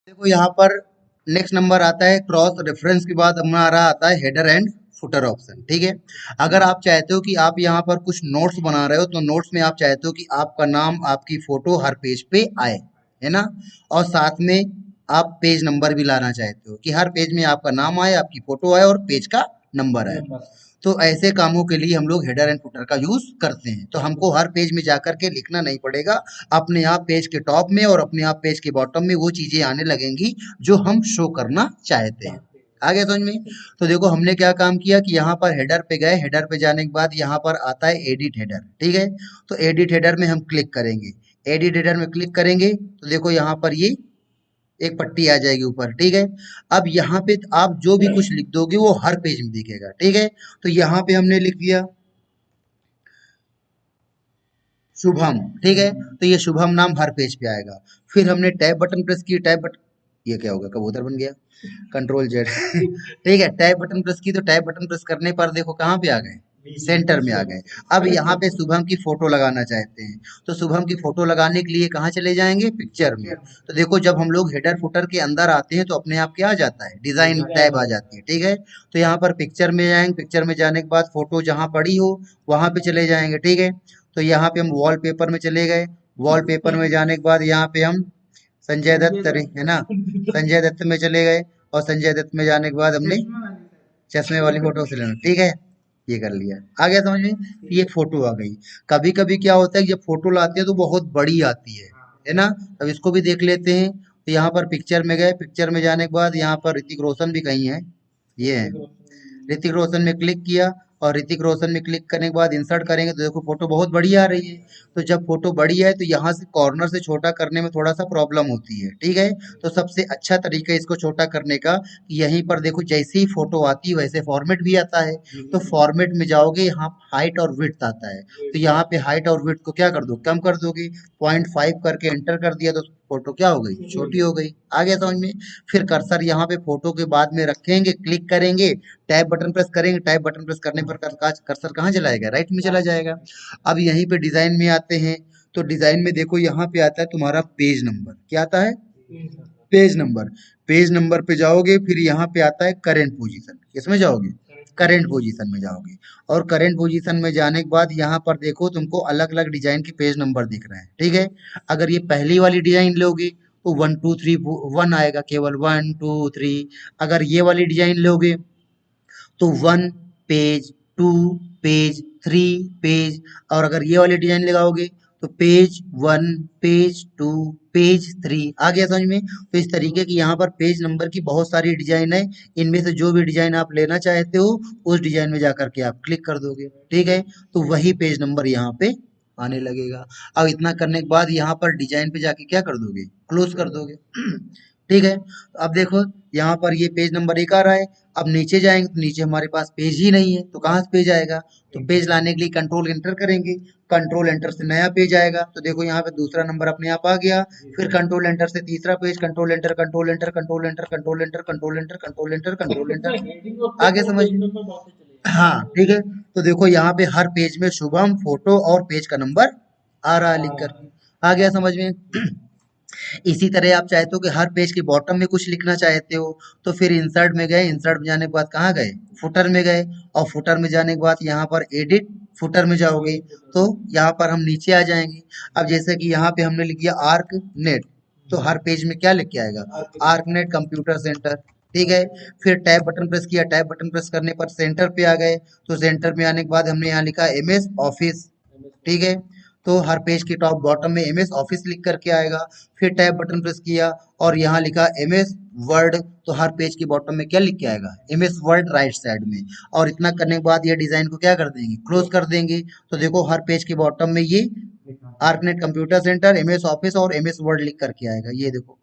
देखो यहाँ पर नेक्स्ट नंबर आता है क्रॉस रेफरेंस के बाद हमारा आता है हेडर एंड फुटर ऑप्शन। ठीक है, अगर आप चाहते हो कि आप यहाँ पर कुछ नोट्स बना रहे हो तो नोट्स में आप चाहते हो कि आपका नाम आपकी फोटो हर पेज पे आए, है ना, और साथ में आप पेज नंबर भी लाना चाहते हो कि हर पेज में आपका नाम आए, आपकी फोटो आए और पेज का नंबर आए। तो ऐसे कामों के लिए हम लोग हेडर एंड फुटर का यूज करते हैं। तो हमको हर पेज में जाकर के लिखना नहीं पड़ेगा, अपने आप पेज के टॉप में और अपने आप पेज के बॉटम में वो चीजें आने लगेंगी जो हम शो करना चाहते हैं। आगे समझ में? तो देखो हमने क्या काम किया कि यहाँ पर हेडर पे गए, हेडर पे जाने के बाद यहाँ पर आता है एडिट हेडर। ठीक है, तो एडिट हेडर में हम क्लिक करेंगे। एडिट हेडर में क्लिक करेंगे तो देखो यहाँ पर ये एक पट्टी आ जाएगी ऊपर। ठीक है, अब यहाँ पे आप जो भी कुछ लिख दोगे वो हर पेज में दिखेगा। ठीक है, तो यहाँ पे हमने लिख दिया शुभम। ठीक है, तो ये शुभम नाम हर पेज पे आएगा। फिर हमने टैब बटन प्रेस किया, टैब बटन, ये क्या हो गया, कबूतर बन गया, कंट्रोल जेड। ठीक है, टैब बटन प्रेस की तो टैब बटन प्रेस करने पर देखो कहाँ पे आ गए, सेंटर में आ गए। अब यहाँ पे शुभम की फोटो लगाना चाहते हैं, तो शुभम की फोटो लगाने के लिए कहाँ चले जाएंगे, पिक्चर में। तो देखो जब हम लोग हेडर फुटर के अंदर आते हैं तो अपने आप क्या आ जाता है, डिजाइन टैब आ जाती है। ठीक है, तो यहाँ पर पिक्चर में जाएंगे, पिक्चर में जाने के बाद फोटो जहाँ पड़ी हो वहां पे चले जाएंगे। ठीक है, तो यहाँ पे हम वॉलपेपर में चले गए। वॉलपेपर में जाने के बाद यहाँ पे हम संजय दत्त है ना, संजय दत्त में चले गए और संजय दत्त में जाने के बाद हमने चश्मे वाली फोटो से लेना। ठीक है, ये कर लिया। आ गया समझ में? ये फोटो आ गई। कभी कभी क्या होता है कि जब फोटो लाते हैं तो बहुत बड़ी आती है ना, अब इसको भी देख लेते हैं। तो यहाँ पर पिक्चर में गए, पिक्चर में जाने के बाद यहाँ पर ऋतिक रोशन भी कहीं है, ये है, ऋतिक रोशन में क्लिक किया और ऋतिक रोशन में क्लिक करने के बाद इंसर्ट करेंगे तो देखो फोटो बहुत बड़ी आ रही है। तो जब फोटो बड़ी है तो यहाँ से कॉर्नर से छोटा करने में थोड़ा सा प्रॉब्लम होती है। ठीक है, तो सबसे अच्छा तरीका इसको छोटा करने का कि यहीं पर देखो जैसे ही फोटो आती है वैसे फॉर्मेट भी आता है। तो फॉर्मेट में जाओगे, यहाँ हाइट और विड्थ आता है, तो यहाँ पे हाइट और विड्थ को क्या कर दो, कम कर दोगे। 0.5 करके एंटर कर दिया तो फोटो क्या हो गई, छोटी हो गई। आ गया समझ में? फिर कर्सर यहाँ पे फोटो के बाद में रखेंगे, क्लिक करेंगे, टैब बटन प्रेस करेंगे, टैब बटन प्रेस करने पर कर्सर कहाँ चला जाएगा, राइट में चला जाएगा। अब यहीं पे डिजाइन में आते हैं, तो डिजाइन में देखो यहाँ पे आता है तुम्हारा पेज नंबर। क्या आता है, पेज नंबर। पेज नंबर पे जाओगे, फिर यहाँ पे आता है करेंट पोजीशन। किसमें जाओगे, करेंट पोजीशन में जाओगे। और करेंट पोजीशन में जाने के बाद यहाँ पर देखो तुमको अलग अलग डिजाइन के पेज नंबर दिख रहे हैं। ठीक है, अगर ये पहली वाली डिजाइन लोगे तो 1 2 3 1 आएगा, केवल 1 2 3। अगर ये वाली डिजाइन लोगे तो 1 पेज, 2 पेज, 3 पेज। और अगर ये वाली डिजाइन लगाओगे तो पेज 1 पेज 2 पेज 3। आ गया समझ में? तो इस तरीके की यहाँ पर पेज नंबर की बहुत सारी डिजाइन है। इनमें से जो भी डिजाइन आप लेना चाहते हो उस डिजाइन में जाकर के आप क्लिक कर दोगे। ठीक है, तो वही पेज नंबर यहाँ पे आने लगेगा। अब इतना करने के बाद यहाँ पर डिजाइन पे जाके क्या कर दोगे, क्लोज कर दोगे। ठीक है, अब देखो यहाँ पर ये पेज नंबर 1 आ रहा है। अब नीचे जाएंगे तो नीचे हमारे पास पेज ही नहीं है, तो कहाँ से पेज आएगा, तो पेज लाने के लिए कंट्रोल एंटर करेंगे। कंट्रोल एंटर से नया पेज आएगा, तो देखो यहाँ पे दूसरा नंबर अपने आप आ गया। फिर कंट्रोल एंटर से तीसरा page, control enter, control enter, control enter, control enter, control enter, control enter, control enter. आगे समझ, हाँ ठीक है। तो देखो यहाँ पे हर पेज में शुभम फोटो और पेज का नंबर आ रहा है लिखकर। आ गया समझ में? इसी तरह आप चाहते हो कि हर पेज के बॉटम में कुछ लिखना चाहते हो, तो फिर इंसर्ट में गए, इंसर्ट में जाने के बाद कहाँ गए, फुटर में गए। और फुटर में जाने के बाद यहाँ पर एडिट फुटर में जाओगे तो यहाँ पर हम नीचे आ जाएंगे। अब जैसे कि यहाँ पे हमने लिख दिया आर्क नेट, तो हर पेज में क्या लिख के आएगा, आर्क नेट कंप्यूटर सेंटर। ठीक है, फिर टैब बटन प्रेस किया, टैब बटन प्रेस करने पर सेंटर पे आ गए, तो सेंटर में आने के बाद हमने यहाँ लिखा एमएस ऑफिस। ठीक है, तो हर पेज के टॉप बॉटम में एमएस ऑफिस लिख करके आएगा। फिर टैब बटन प्रेस किया और यहाँ लिखा एमएस वर्ड, तो हर पेज के बॉटम में क्या लिख के आएगा, एमएस वर्ड राइट साइड में। और इतना करने के बाद ये डिजाइन को क्या कर देंगे, क्लोज कर देंगे। तो देखो हर पेज के बॉटम में ये आर्कनेट कंप्यूटर सेंटर, एमएस ऑफिस और एमएस वर्ड लिख करके आएगा। ये देखो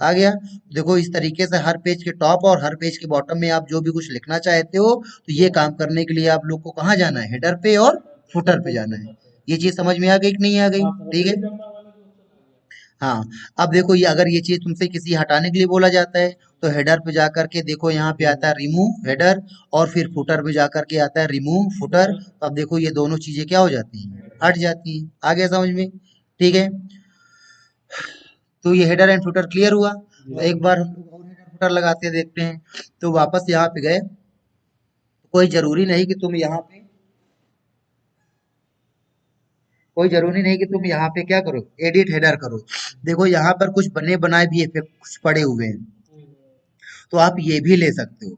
आ गया। देखो इस तरीके से हर पेज के टॉप और हर पेज के बॉटम में आप जो भी कुछ लिखना चाहते हो, तो ये काम करने के लिए आप लोग को कहाँ जाना है, हेडर पे और फुटर पे जाना है। ये चीज समझ में आ गई कि नहीं आ गई? ठीक है, हाँ। अब देखो ये अगर ये चीज तुमसे किसी हटाने के लिए बोला जाता है तो हेडर पे जाकर के देखो यहाँ पे आता है रिमूव हेडर, और फिर फुटर पे जाकर के आता है रिमूव फुटर। तो अब देखो ये दोनों चीजें क्या हो जाती हैं, हट जाती हैं। आ गया समझ में? ठीक है, तो ये हेडर एंड फुटर क्लियर हुआ। तो एक बार हम लोग और हेडर फुटर लगाते देखते हैं। तो वापस यहाँ पे गए, कोई जरूरी नहीं कि तुम यहाँ पे कोई जरूरी नहीं कि तुम यहाँ पे क्या करो, एडिट हेडर करो। देखो यहाँ पर कुछ बने बनाए भी इफेक्ट कुछ पड़े हुए हैं, तो आप ये भी ले सकते हो।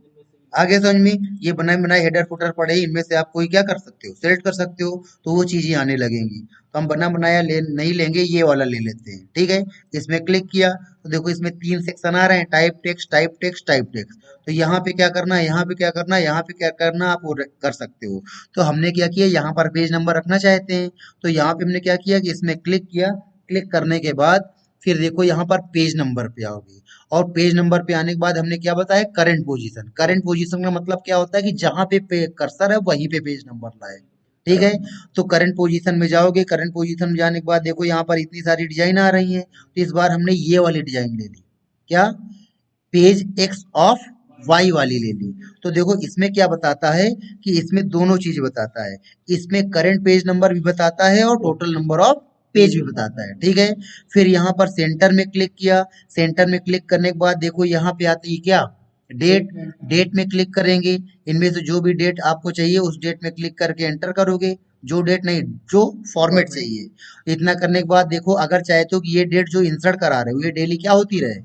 आगे समझ में, ये बनाए बनाए हेडर फुटर पड़े हैं, इनमें से आप कोई क्या कर सकते हो, सेलेक्ट कर सकते हो, तो वो चीजें आने लगेंगी। तो हम बना बनाया नहीं लेंगे, ये वाला ले लेते हैं, ठीक है। इसमें क्लिक किया तो देखो इसमें 3 सेक्शन आ रहे हैं, type text, type text, type text. तो यहाँ पे क्या करना है, यहाँ पे क्या करना है, यहाँ पे क्या करना, आप वो कर सकते हो। तो हमने क्या किया, यहाँ पर पेज नंबर रखना चाहते हैं, तो यहाँ पे हमने क्या किया कि इसमें क्लिक किया। क्लिक करने के बाद फिर देखो यहाँ पर पेज नंबर पे आओगे, और पेज नंबर पे आने के बाद हमने क्या बताया, करंट पोजीशन। करंट पोजीशन का मतलब क्या होता है कि जहां पे कर्सर है वहीं पे पेज नंबर लाए, ठीक है। तो करंट पोजीशन में जाओगे, करंट पोजीशन में जाने के बाद देखो यहाँ पर इतनी सारी डिजाइन आ रही हैं, तो इस बार हमने ये वाली डिजाइन ले ली, क्या, पेज एक्स ऑफ वाई वाली ले ली। तो देखो इसमें क्या बताता है कि इसमें दोनों चीज बताता है, इसमें करंट पेज नंबर भी बताता है और टोटल नंबर ऑफ पेज भी बताता है, ठीक है। फिर यहाँ पर सेंटर में क्लिक किया, सेंटर में क्लिक करने के बाद देखो यहाँ पे आती है क्या, डेट। डेट में क्लिक करेंगे, इनमें से जो भी डेट आपको चाहिए उस डेट में क्लिक करके एंटर करोगे, जो डेट नहीं, जो फॉर्मेट चाहिए। इतना करने के बाद देखो अगर चाहते हो कि ये डेट जो इंसर्ट करा रहे हो ये डेली क्या होती रहे,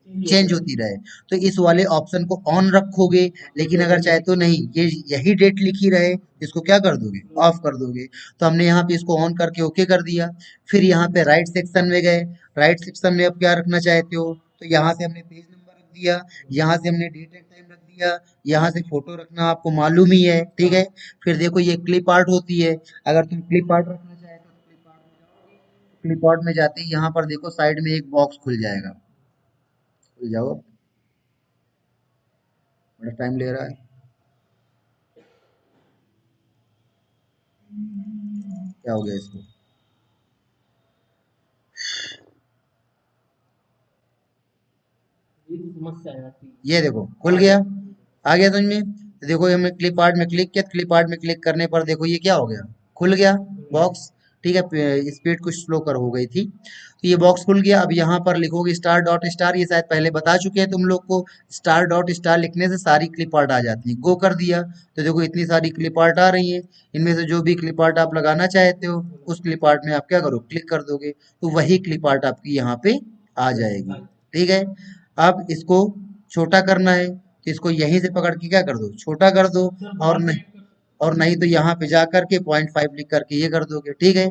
चेंज होती रहे, तो इस वाले ऑप्शन को ऑन रखोगे। लेकिन अगर चाहे तो नहीं, ये यही डेट लिखी रहे, इसको क्या कर दोगे, ऑफ कर दोगे। तो हमने यहाँ पे इसको ऑन करके ओके कर दिया। फिर यहाँ पे राइट सेक्शन में गए, राइट सेक्शन में अब क्या रखना चाहते हो, तो यहाँ से हमने पेज नंबर रख दिया, यहाँ से हमने डेट एंड टाइम रख दिया, यहाँ से फोटो रखना आपको मालूम ही है, ठीक है। फिर देखो ये क्लिप आर्ट होती है, अगर तुम क्लिप आर्ट रखना चाहते हो तो क्लिप आर्ट में जाते ही यहाँ पर देखो साइड में एक बॉक्स खुल जाएगा, खुल जाओ, बड़ा टाइम ले रहा है, क्या हो गया इसको, ये देखो खुल गया, आ गया समझ में। तो देखो ये हमने क्लिप आर्ट में क्लिक किया, क्लिप आर्ट में क्लिक करने पर देखो ये क्या हो गया, खुल गया बॉक्स, ठीक है। स्पीड कुछ स्लो कर हो गई थी, तो ये बॉक्स खुल गया। अब यहाँ पर लिखोगे स्टार डॉट स्टार, ये शायद पहले बता चुके हैं तुम लोग को, स्टार डॉट स्टार लिखने से सारी क्लिप आर्ट आ जाती है। गो कर दिया तो देखो इतनी सारी क्लिप आर्ट आ रही है, इनमें से जो भी क्लिप आर्ट आप लगाना चाहते हो उस क्लिप आर्ट में आप क्या करो, क्लिक कर दोगे, तो वही क्लिप आर्ट आपकी यहाँ पे आ जाएगी, ठीक है। अब इसको छोटा करना है तो इसको यहीं से पकड़ के क्या कर दो, छोटा कर दो, और नहीं तो यहाँ पे जा करके 0.5 लिख करके ये कर दोगे, ठीक है।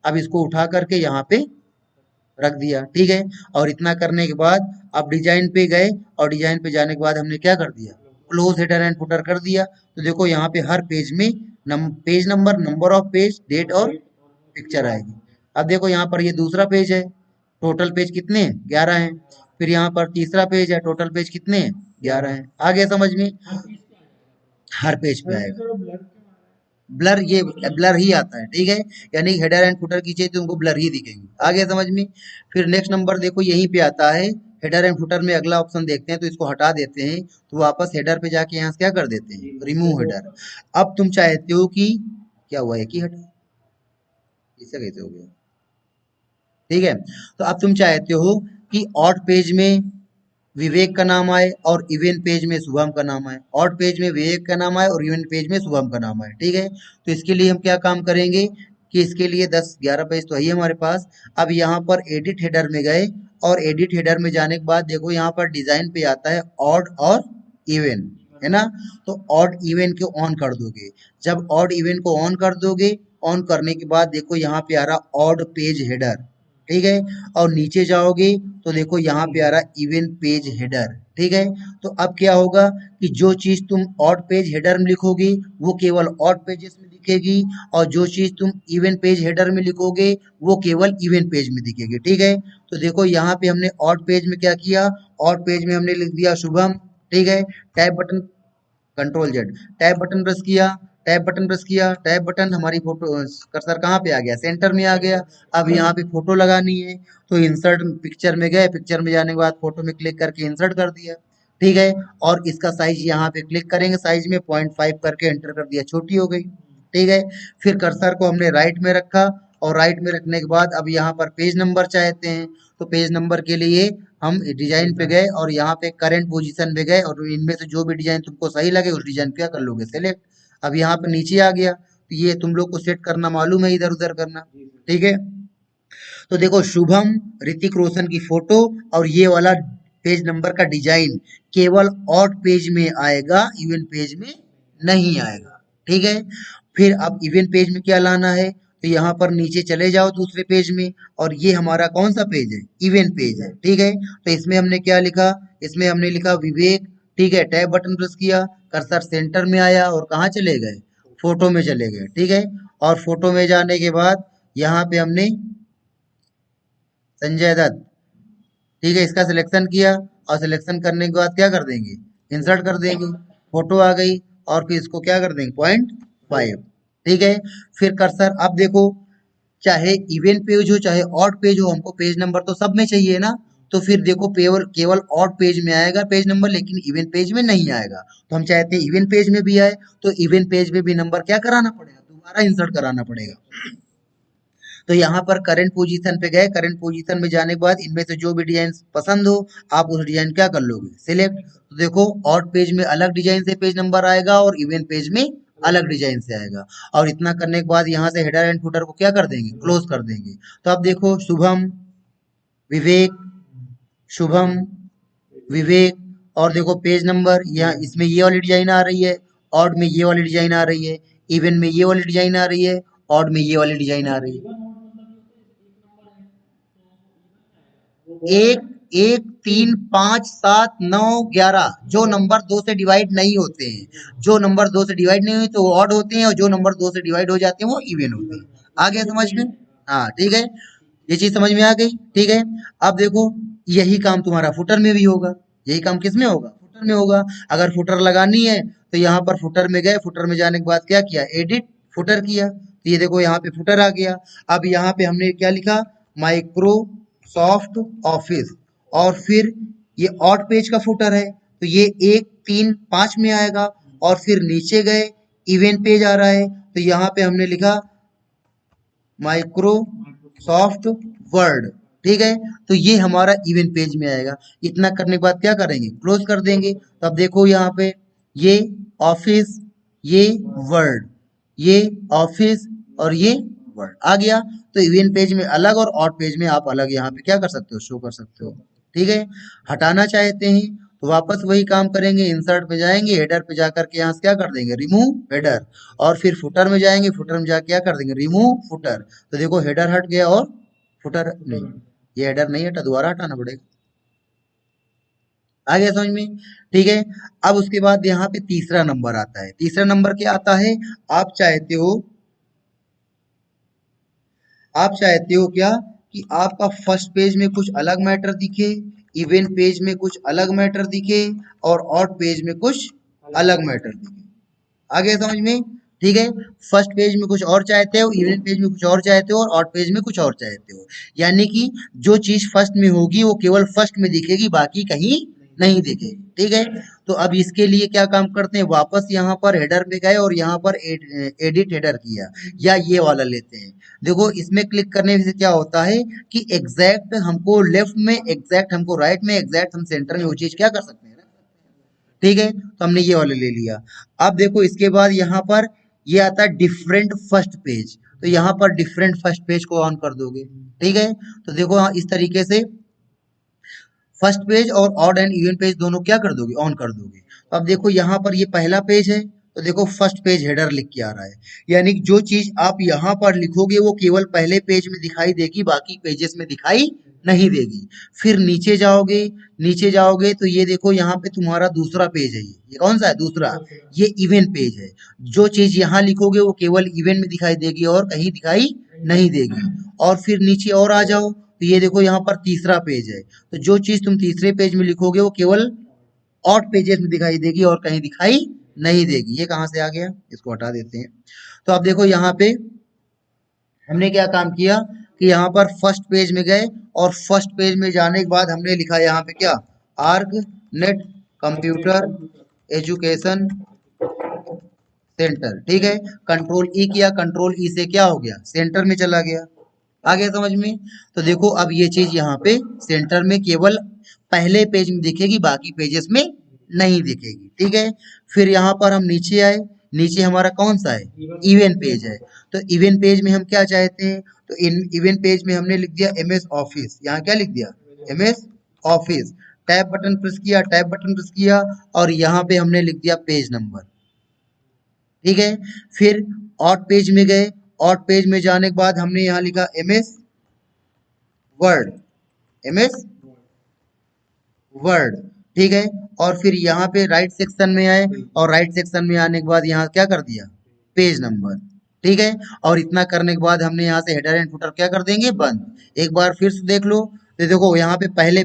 अब इसको उठा करके यहाँ पे रख दिया, ठीक है। और इतना करने के बाद अब डिजाइन पे गए, और डिजाइन पे जाने के बाद हमने क्या कर दिया, क्लोज हेडर एंड फुटर कर दिया। तो देखो यहाँ पे हर पेज में page number, number of page, date और पिक्चर आएगी। अब देखो यहाँ पर ये दूसरा पेज है, टोटल पेज कितने हैं, 11 हैं। फिर यहाँ पर तीसरा पेज है, टोटल पेज कितने हैं, 11 हैं। आ गया समझ में, हर पेज पे आएगा। ब्लर, ये ब्लर ही आता है, ठीक है। यानी हेडर एंड फुटर की चाहिए तो उनको ब्लर ही दिखेंगे, आ गया समझ में। फिर नेक्स्ट नंबर देखो यहीं पे आता है, हेडर एंड फुटर में अगला ऑप्शन देखते हैं, तो इसको हटा देते हैं, तो वापस हेडर पे जाके यहाँ से क्या कर देते हैं, रिमूव हेडर। अब तुम चाहते हो कि क्या हुआ, एक ही हटा, इससे कैसे हो गया, ठीक है। तो अब तुम चाहते हो कि ऑड पेज में विवेक का नाम आए और इवन पेज में शुभम का नाम आए, ऑड पेज में विवेक का नाम आए और इवन पेज में शुभम का नाम आए, ठीक है। तो इसके लिए हम क्या काम करेंगे कि इसके लिए 10-11 पेज तो है ही हमारे पास। अब यहाँ पर एडिट हेडर में गए, और एडिट हेडर में जाने के बाद देखो यहाँ पर डिजाइन पे आता है ऑड और इवन, है ना। तो ऑड इवन को ऑन कर दोगे, जब ऑड इवन को ऑन कर दोगे, ऑन करने के बाद देखो यहाँ पे आ रहा ऑड पेज हेडर, ठीक है। और नीचे जाओगे तो देखो यहाँ पे आ रहा इवन पेज हेडर, ठीक है। तो अब क्या होगा कि जो चीज तुम ऑड पेज हेडर में लिखोगे वो केवल ऑड पेजेस में दिखेगी, और जो चीज तुम इवन पेज हेडर में लिखोगे वो केवल इवन पेज में दिखेगी, ठीक है। तो देखो यहाँ पे हमने ऑड पेज में क्या किया, ऑड पेज में हमने लिख दिया शुभम, ठीक है। Tab button, control Z, tab button press किया, टैब बटन प्रेस किया, टैब बटन, हमारी फोटो कर्सर कहाँ पे आ गया, सेंटर में आ गया। अब यहाँ पे फोटो लगानी है, तो इंसर्ट पिक्चर में गए, पिक्चर में जाने के बाद फोटो में क्लिक करके इंसर्ट कर दिया, ठीक है। और इसका साइज यहाँ पे क्लिक करेंगे, साइज में 0.5 करके एंटर कर दिया, छोटी हो गई, ठीक है। फिर कर्सर को हमने राइट में रखा, और राइट में रखने के बाद अब यहाँ पर पेज नंबर चाहते हैं, तो पेज नंबर के लिए हम डिजाइन पे गए और यहाँ पे करंट पोजीशन पे गए और इनमें से जो भी डिजाइन तुमको सही लगे उस डिजाइन क्या कर लोगे सेलेक्ट। अब यहाँ पे नीचे आ गया तो ये तुम लोग को सेट करना मालूम है, इधर उधर करना, ठीक है। तो देखो शुभम ऋतिक रोशन की फोटो और ये वाला पेज नंबर का डिजाइन केवल ऑड पेज में आएगा, इवन पेज में नहीं आएगा, ठीक है। फिर अब इवन पेज में क्या लाना है, तो यहाँ पर नीचे चले जाओ दूसरे पेज में, और ये हमारा कौन सा पेज है, इवन पेज है, ठीक है। तो इसमें हमने क्या लिखा, इसमें हमने लिखा विवेक, ठीक है। टैब बटन प्रेस किया, कर्सर सेंटर में आया और कहाँ चले गए, फोटो में चले गए, ठीक है। और फोटो में जाने के बाद यहाँ पे हमने संजय दत्त, ठीक है, इसका सिलेक्शन किया और सिलेक्शन करने के बाद क्या कर देंगे, इंसर्ट कर देंगे, फोटो आ गई। और फिर इसको क्या कर देंगे 0.5, ठीक है। फिर कर्सर अब देखो, चाहे इवन पेज हो चाहे ऑड पेज हो, हमको पेज नंबर तो सब में चाहिए ना। तो फिर देखो केवल केवल ऑड पेज में आएगा पेज नंबर, लेकिन इवन पेज में नहीं आएगा। तो हम चाहते हैं इवन पेज में भी आए, तो इवन पेज में भी नंबर क्या कराना पड़ेगा, दोबारा इंसर्ट कराना पड़ेगा। तो यहाँ पर करंट पोजीशन पे गए, करंट पोजीशन में जाने के बाद इनमें से जो भी डिजाइन पसंद हो आप उस डिजाइन क्या कर लोगे सिलेक्ट। तो देखो ऑड पेज में अलग डिजाइन से पेज नंबर आएगा और इवन पेज में अलग डिजाइन से आएगा। और इतना करने के बाद यहाँ से हेडर एंड फुटर को क्या कर देंगे, क्लोज कर देंगे। तो अब देखो शुभम विवेक, शुभम विवेक, और देखो पेज नंबर, यहाँ इसमें ये वाली डिजाइन आ रही है, ऑड में ये वाली डिजाइन आ रही है, इवन में ये वाली डिजाइन आ रही है, ऑड में ये वाली डिजाइन आ रही है। एक, एक, तीन, पाँच, सात, नौ, 11 जो नंबर दो से डिवाइड नहीं होते हैं, जो नंबर दो से डिवाइड नहीं हुए तो वो ऑड होते हैं, और जो नंबर दो से डिवाइड हो जाते हैं वो इवन होते हैं। आ गया समझ में, हाँ ठीक है, ये चीज समझ में आ गई, ठीक है। अब देखो यही काम तुम्हारा फुटर में भी होगा, यही काम किस में होगा, फुटर में होगा। अगर फुटर लगानी है तो यहाँ पर फुटर में गए, फुटर में जाने के बाद क्या किया, एडिट फुटर किया, तो ये देखो यहाँ पे फुटर आ गया। अब यहाँ पे हमने क्या लिखा, माइक्रोसॉफ्ट ऑफिस, और फिर ये ऑड पेज का फुटर है तो ये 1, 3, 5 में आएगा। और फिर नीचे गए, इवेंट पेज आ रहा है तो यहाँ पे हमने लिखा माइक्रोसॉफ्ट वर्ड, ठीक है। तो ये हमारा इवेंट पेज में आएगा। इतना करने के बाद क्या करेंगे, क्लोज कर देंगे। तो अब देखो यहाँ पे ये ऑफिस, ये वर्ड, ये ऑफिस और ये वर्ड आ गया। तो इवेंट पेज में अलग और ऑड पेज में आप अलग यहाँ पे क्या कर सकते हो, शो कर सकते हो, ठीक है। हटाना चाहते हैं तो वापस वही काम करेंगे, इंसर्ट पे जाएंगे, हेडर पे जाकर के यहाँ से क्या कर देंगे, रिमूव हेडर। और फिर फुटर में जाएंगे, फुटर में जाके क्या कर देंगे, रिमूव फुटर। तो देखो हेडर हट गया और फुटर नहीं, ये हेडर नहीं हटा, दोबारा हटाना पड़ेगा। आ गया समझ में, ठीक है। अब उसके बाद यहाँ पे तीसरा नंबर आता है। तीसरा नंबर क्या आता है, आप चाहते हो, आप चाहते हो क्या कि आपका फर्स्ट पेज में कुछ अलग मैटर दिखे, इवेंट पेज में कुछ अलग मैटर दिखे, और ऑड पेज में कुछ अलग मैटर दिखे। आगे समझ में, ठीक है। फर्स्ट पेज में कुछ और चाहते हो, इवेंट पेज में कुछ और चाहते हो, और ऑड पेज में कुछ और चाहते हो। यानी कि जो चीज फर्स्ट में होगी वो केवल फर्स्ट में दिखेगी, बाकी कहीं नहीं दिखेगी, ठीक है। तो अब इसके लिए क्या काम करते हैं, वापस यहाँ पर हेडर पे गए और यहाँ पर एडिट हेडर किया, या ये वाला लेते हैं। देखो इसमें क्लिक करने से क्या होता है कि एग्जैक्ट हमको लेफ्ट में, एग्जैक्ट हमको राइट में, एग्जैक्ट हम सेंटर में वो चीज क्या कर सकते हैं, ठीक है। तो हमने ये वाला ले लिया। अब देखो इसके बाद यहाँ पर ये आता है डिफरेंट फर्स्ट पेज, तो यहाँ पर डिफरेंट फर्स्ट पेज को ऑन कर दोगे, ठीक है। तो देखो हाँ, इस तरीके से फर्स्ट पेज और ऑड एंड इवन पेज दोनों क्या कर दोगे, ऑन कर दोगे। तो अब देखो यहाँ पर ये पहला पेज है, तो देखो फर्स्ट पेज हेडर लिख के आ रहा है, यानी कि जो चीज आप यहाँ पर लिखोगे वो केवल पहले पेज में दिखाई देगी, बाकी पेजेस में दिखाई नहीं देगी। फिर नीचे जाओगे, नीचे जाओगे तो ये देखो यहाँ पे तुम्हारा दूसरा पेज है, ये कौन सा है, दूसरा, ये इवेंट पेज है। जो चीज यहाँ लिखोगे वो केवल इवेंट में दिखाई देगी और कहीं दिखाई नहीं देगी। और फिर नीचे और आ जाओ तो ये देखो यहाँ पर तीसरा पेज है, तो जो चीज तुम तीसरे पेज में लिखोगे वो केवल ऑड पेजेस में दिखाई देगी और कहीं दिखाई नहीं देगी। ये कहाँ से आ गया, इसको हटा देते हैं। तो अब देखो यहाँ पे हमने क्या काम किया कि यहाँ पर फर्स्ट पेज में गए, और फर्स्ट पेज में जाने के बाद हमने लिखा यहाँ पे क्या, arc net computer education centre, ठीक है। कंट्रोल ई किया, कंट्रोल ई से क्या हो गया, सेंटर में चला गया। आ गया समझ में। तो देखो अब ये चीज यहाँ पे सेंटर में केवल पहले पेज में दिखेगी, बाकी पेजेस में नहीं दिखेगी। ठीक है, फिर यहाँ पर हम नीचे आए, नीचे हमारा कौन सा है, इवेंट पेज है। तो इवेंट पेज में हम क्या चाहते हैं, तो इवेंट पेज में हमने लिख दिया एमएस ऑफिस। यहाँ क्या लिख दिया, MS office. Tab button press किया, टैब बटन प्रेस किया, और यहाँ पे हमने लिख दिया पेज नंबर। ठीक है, फिर ऑट पेज में गए, ऑट पेज में जाने के बाद हमने यहाँ लिखा एमएस वर्ड, एमएस वर्ड। ठीक है, और फिर यहाँ पे राइट सेक्शन में आए, और राइट सेक्शन में आने के बाद यहाँ क्या कर दिया, पेज नंबर। ठीक है, और इतना करने के बाद हमने यहाँ से हेडर एंड फुटर क्या कर देंगे, बंद। एक बार फिर से देख लो, तो देखो यहाँ पे पहले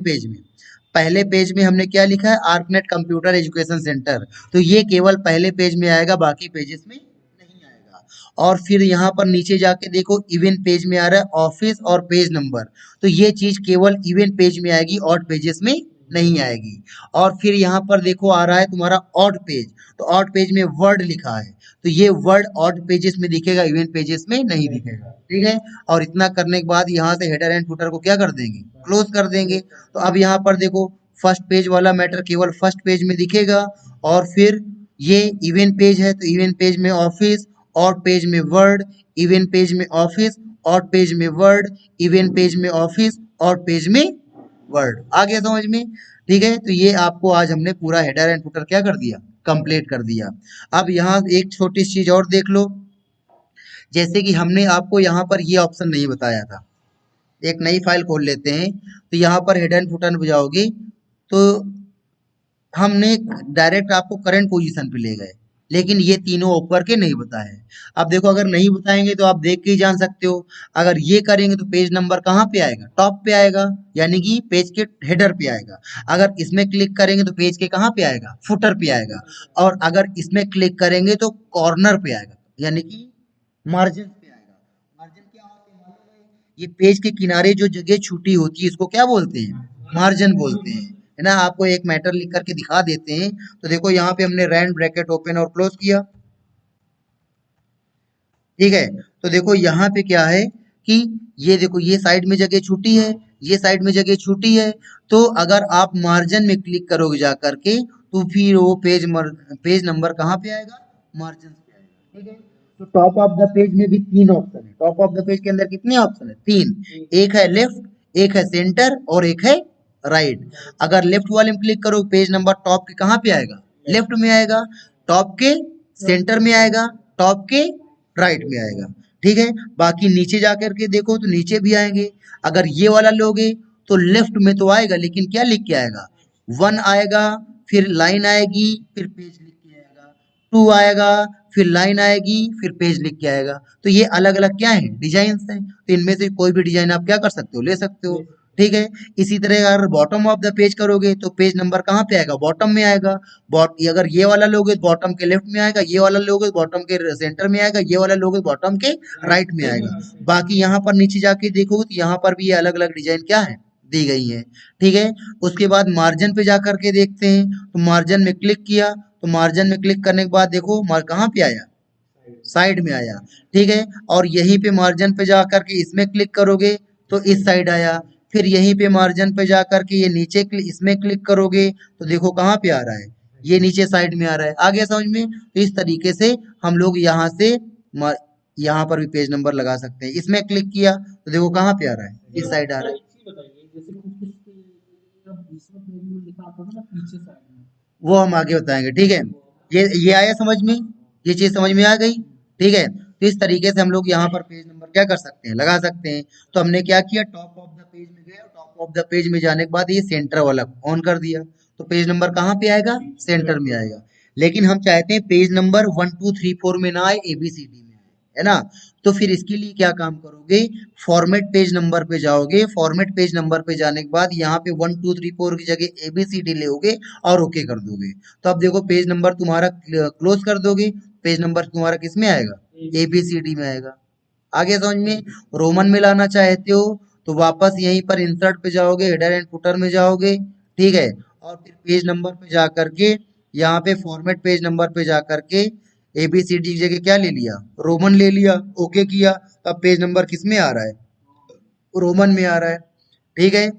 पेज में हमने क्या लिखा है, आर्कनेट कंप्यूटर एजुकेशन सेंटर। तो ये केवल पहले पेज में आएगा, बाकी पेजेस में नहीं आएगा। और फिर यहाँ पर नीचे जाके देखो, इवेंट पेज में आ रहा है ऑफिस और पेज नंबर। तो ये चीज केवल इवेंट पेज में आएगी, ऑड पेजेस में नहीं आएगी। और फिर यहाँ पर देखो आ रहा है तुम्हारा ऑड पेज, तो ऑड पेज में वर्ड लिखा है, तो ये वर्ड ऑड पेजेस में दिखेगा, इवेंट पेजेस में नहीं दिखेगा। ठीक है, और इतना करने के बाद यहाँ से हेडर एंड फुटर को क्या कर देंगे, क्लोज कर देंगे। तो अब यहाँ पर देखो, फर्स्ट पेज वाला मैटर केवल फर्स्ट पेज में दिखेगा, और फिर ये इवेंट पेज है, तो इवेंट पेज में ऑफिस, ऑड पेज में वर्ड, इवेंट पेज में ऑफिस, ऑड पेज में वर्ड, इवेंट पेज में ऑफिस, ऑड पेज में वर्ड। आ गया समझ में। ठीक है, तो ये आपको आज हमने पूरा हेडर एंड फुटर क्या कर दिया, कंप्लीट कर दिया। अब यहाँ एक छोटी चीज और देख लो, जैसे कि हमने आपको यहाँ पर ये ऑप्शन नहीं बताया था। एक नई फाइल खोल लेते हैं, तो यहाँ पर हेडर एंड फुटर में जाओगे, तो हमने डायरेक्ट आपको करंट पोजीशन पे ले गए, लेकिन ये तीनों ऑफ करके नहीं बताए। अब देखो, अगर नहीं बताएंगे तो आप देख के ही जान सकते हो। अगर ये करेंगे तो पेज नंबर कहाँ पे आएगा, टॉप पे आएगा, यानी कि पेज के हेडर पे आएगा। अगर इसमें क्लिक करेंगे तो पेज के कहाँ पे आएगा, फुटर पे आएगा। और अगर इसमें क्लिक करेंगे तो कॉर्नर पे आएगा, यानी कि मार्जिन पे आएगा। मार्जिन क्या होते हैं मालूम है, ये पेज के किनारे जो जगह छूटी होती है, इसको क्या बोलते हैं, मार्जिन बोलते हैं। है ना, आपको एक मैटर लिख करके दिखा देते हैं। तो देखो यहाँ पे हमने रैंड ब्रैकेट ओपन और क्लोज किया। ठीक है, तो देखो यहाँ पे क्या है कि ये देखो, ये साइड में जगह छूटी है, ये साइड में जगह छूटी है। तो अगर आप मार्जिन में क्लिक करोगे जा करके, तो फिर वो पेज नंबर कहाँ पे आएगा, मार्जिन पे आएगा। ठीक है, तो टॉप ऑफ द पेज में भी तीन ऑप्शन है। टॉप ऑफ द पेज के अंदर कितने ऑप्शन है, तीन। एक है लेफ्ट, एक है सेंटर, और एक है राइट। अगर लेफ्ट वाले में क्लिक करो, पेज नंबर टॉप के कहाँ पे आएगा, लेफ्ट में आएगा, टॉप के सेंटर में आएगा, टॉप के राइट में आएगा। ठीक है, बाकी नीचे जाकर के देखो तो नीचे भी आएंगे। अगर ये वाला लोगे तो लेफ्ट में तो आएगा, लेकिन क्या लिख के आएगा, वन आएगा, फिर लाइन आएगी, फिर पेज लिख के आएगा, टू आएगा, फिर लाइन आएगी, फिर पेज लिख के आएगा। तो ये अलग अलग क्या है, डिजाइन है। तो इनमें से कोई भी डिजाइन आप क्या कर सकते हो, ले सकते हो। ठीक है, इसी तरह अगर बॉटम ऑफ द पेज करोगे तो पेज नंबर कहाँ पे आएगा, बॉटम में आएगा। अगर ये वाला लोगे तो बॉटम के लेफ्ट में आएगा, ये वाला लोगे तो बॉटम के सेंटर में आएगा, ये वाला लोगे तो बॉटम के राइट में आएगा। बाकी यहाँ पर नीचे जाके देखोगे तो यहाँ पर भी ये अलग अलग डिजाइन क्या है, दी गई है। ठीक है, उसके बाद मार्जिन पे जा करके देखते हैं, तो मार्जिन में क्लिक किया, तो मार्जिन में क्लिक करने के बाद देखो कहाँ पे आया, साइड में आया। ठीक है, और यहीं पे मार्जिन पे जा करके इसमें क्लिक करोगे तो इस साइड आया। फिर यहीं पे मार्जिन पे जा करके ये नीचे इसमें क्लिक करोगे तो देखो कहाँ पे आ रहा है, ये नीचे साइड में आ रहा है। आ गया समझ में। तो इस तरीके से हम लोग यहाँ से यहाँ पर भी पेज नंबर लगा सकते हैं। इसमें क्लिक किया तो देखो कहाँ पे आ रहा है, इस साइड आ रहा है। वो हम आगे बताएंगे। ठीक है, ये आया समझ में, ये चीज समझ में आ गई। ठीक है, तो इस तरीके से हम लोग यहाँ पर पेज नंबर क्या कर सकते हैं, लगा सकते हैं। तो हमने क्या किया, टॉप ऑफ द पेज में गए, और टॉप ऑफ द पेज में जाने के बाद ये सेंटर वाला ऑन कर दिया, तो पेज नंबर कहाँ पे आएगा, सेंटर में आएगा। लेकिन हम चाहते हैं पेज नंबर 1 2 3 4 में ना आए, ABCD में आए, है ना। तो फिर इसके लिए क्या काम करोगे, फॉर्मेट पेज नंबर पे जाओगे। फॉर्मेट पेज नंबर पे जाने के बाद यहाँ पे 1 2 3 4 की जगह ABCD लोगे और ओके कर दोगे। तो अब देखो पेज नंबर तुम्हारा क्लोज कर दोगे, पेज नंबर तुम्हारा किस में आएगा, ABCD में आएगा। आगे समझ में। रोमन में लाना चाहते हो तो वापस यहीं पर इंसर्ट पे जाओगे, हेडर एंड फुटर में जाओगे। ठीक है, और फिर पेज नंबर पे जा करके यहाँ पे फॉर्मेट पेज नंबर पे जा करके ABCD की जगह क्या ले लिया, रोमन ले लिया, ओके किया। अब पेज नंबर किस में आ रहा है, रोमन में आ रहा है। ठीक है,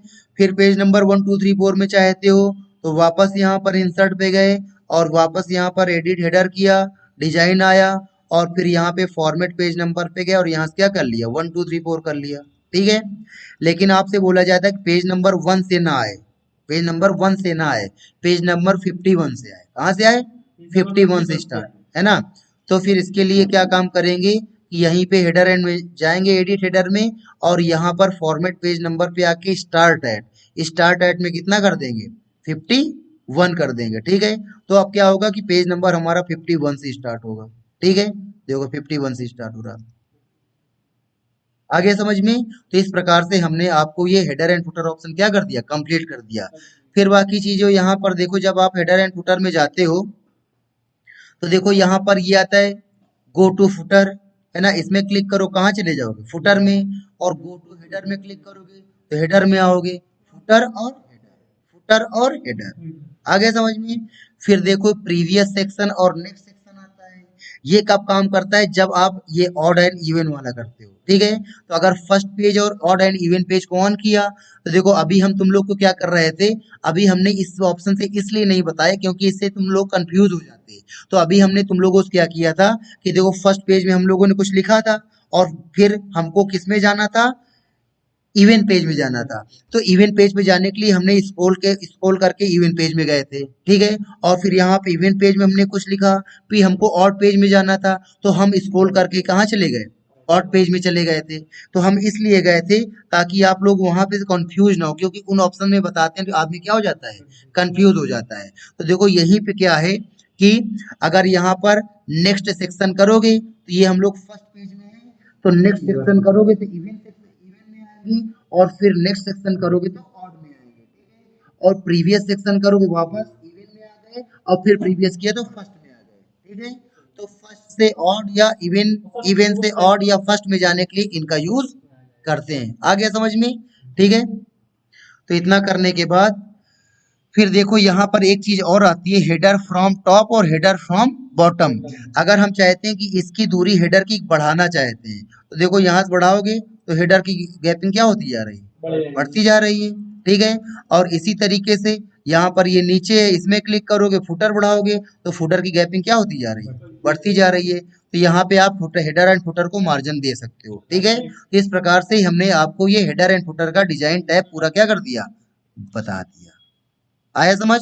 फिर पेज नंबर 1 2 3 4 में चाहते हो तो वापस यहाँ पर इंसर्ट पे गए और वापस यहाँ पर एडिट हेडर किया, डिजाइन आया और फिर यहाँ पे फॉर्मेट पेज नंबर पे गए और यहाँ से क्या कर लिया 1 2 3 4 कर लिया। ठीक है, लेकिन आपसे बोला जाता है कि पेज नंबर 1 से ना आए, पेज नंबर 1 से ना आए, पेज नंबर 51 से आए। कहाँ से आए? 51 से स्टार्ट, है ना। तो फिर इसके लिए क्या काम करेंगे कि यहीं पे हेडर एंड में जाएंगे, एडिट हेडर में, और यहाँ पर फॉर्मेट पेज नंबर पे आके स्टार्ट एट में कितना कर देंगे 51 कर देंगे। ठीक है, तो अब क्या होगा कि पेज नंबर हमारा 51 से स्टार्ट होगा। ठीक है, देखो 51 से स्टार्ट हो रहा है। आगे समझ में? तो इस प्रकार से हमने आपको ये हेडर एंड फुटर ऑप्शन क्या कर दिया, कंप्लीट कर दिया। फिर बाकी चीजों यहाँ पर देखो, जब आप हेडर एंड फुटर में जाते हो तो देखो यहाँ पर ये आता है गो टू फुटर, है ना। इसमें क्लिक करो, कहाँ चले जाओगे? फुटर में। और गो टू हेडर में क्लिक करोगे तो हेडर में आओगे। फुटर और हेडर, फुटर और हेडर। आ गया समझ में? फिर देखो प्रीवियस सेक्शन और नेक्स्ट सेक्शन आता है। ये कब काम करता है? जब आप ये ऑड एंड इवन वाला करते हो। ठीक है, तो अगर फर्स्ट पेज और ऑड एंड इवन पेज को ऑन किया तो देखो अभी हम तुम लोग को क्या कर रहे थे, अभी हमने इस ऑप्शन से इसलिए नहीं बताया क्योंकि इससे तुम लोग कंफ्यूज हो जाते। तो अभी हमने तुम लोगों से क्या किया था कि देखो फर्स्ट पेज में हम लोगों ने कुछ लिखा था और फिर हमको किस में जाना था, इवेंट पेज में जाना था। तो इवेंट पेज पे जाने के लिए हमने स्क्रॉल करके इवेंट पेज में गए थे। ठीक है, और फिर यहाँ पे इवेंट पेज में हमने कुछ लिखा, फिर हमको ऑड पेज में जाना था तो हम स्क्रॉल करके कहाँ चले गए, ऑड पेज में चले गए थे। तो हम इसलिए गए थे ताकि आप लोग वहां पे कंफ्यूज ना हो, क्योंकि उन ऑप्शन में बताते हैं तो आदमी क्या हो जाता है, कंफ्यूज हो जाता है। तो देखो यहीं पे क्या है कि अगर यहाँ पर नेक्स्ट सेक्शन करोगे तो ये हम लोग फर्स्ट पेज में है, तो नेक्स्ट सेक्शन करोगे तो इवेंट में आएगी, और फिर नेक्स्ट सेक्शन करोगे तो ऑड में आएंगे। ठीक है, और प्रीवियस सेक्शन करोगे वापस इवेंट में आ गए, और फिर प्रीवियस किया तो फर्स्ट में आ गए। ठीक है, तो फर्स्ट से ऑड या इवेंट से ऑड या फर्स्ट में जाने के लिए इनका यूज करते हैं। आ गया समझ में? ठीक है, तो इतना करने के बाद फिर देखो यहाँ पर एक चीज और आती है, हेडर फ्रॉम टॉप और हेडर फ्रॉम बॉटम। अगर हम चाहते हैं कि इसकी दूरी हेडर की बढ़ाना चाहते हैं तो देखो यहाँ से बढ़ाओगे तो हेडर की गैपिंग क्या होती जा रही है, बढ़ती जा रही है। ठीक है, और इसी तरीके से यहाँ पर ये नीचे है, इसमें क्लिक करोगे, फुटर बढ़ाओगे तो फुटर की गैपिंग क्या होती जा रही है, बढ़ती जा रही है। तो यहाँ पे आप हेडर एंड फुटर को मार्जिन दे सकते हो। ठीक है, तो इस प्रकार से हमने आपको ये हेडर एंड फुटर का डिजाइन टैब पूरा क्या कर दिया, बता दिया। आया समझ?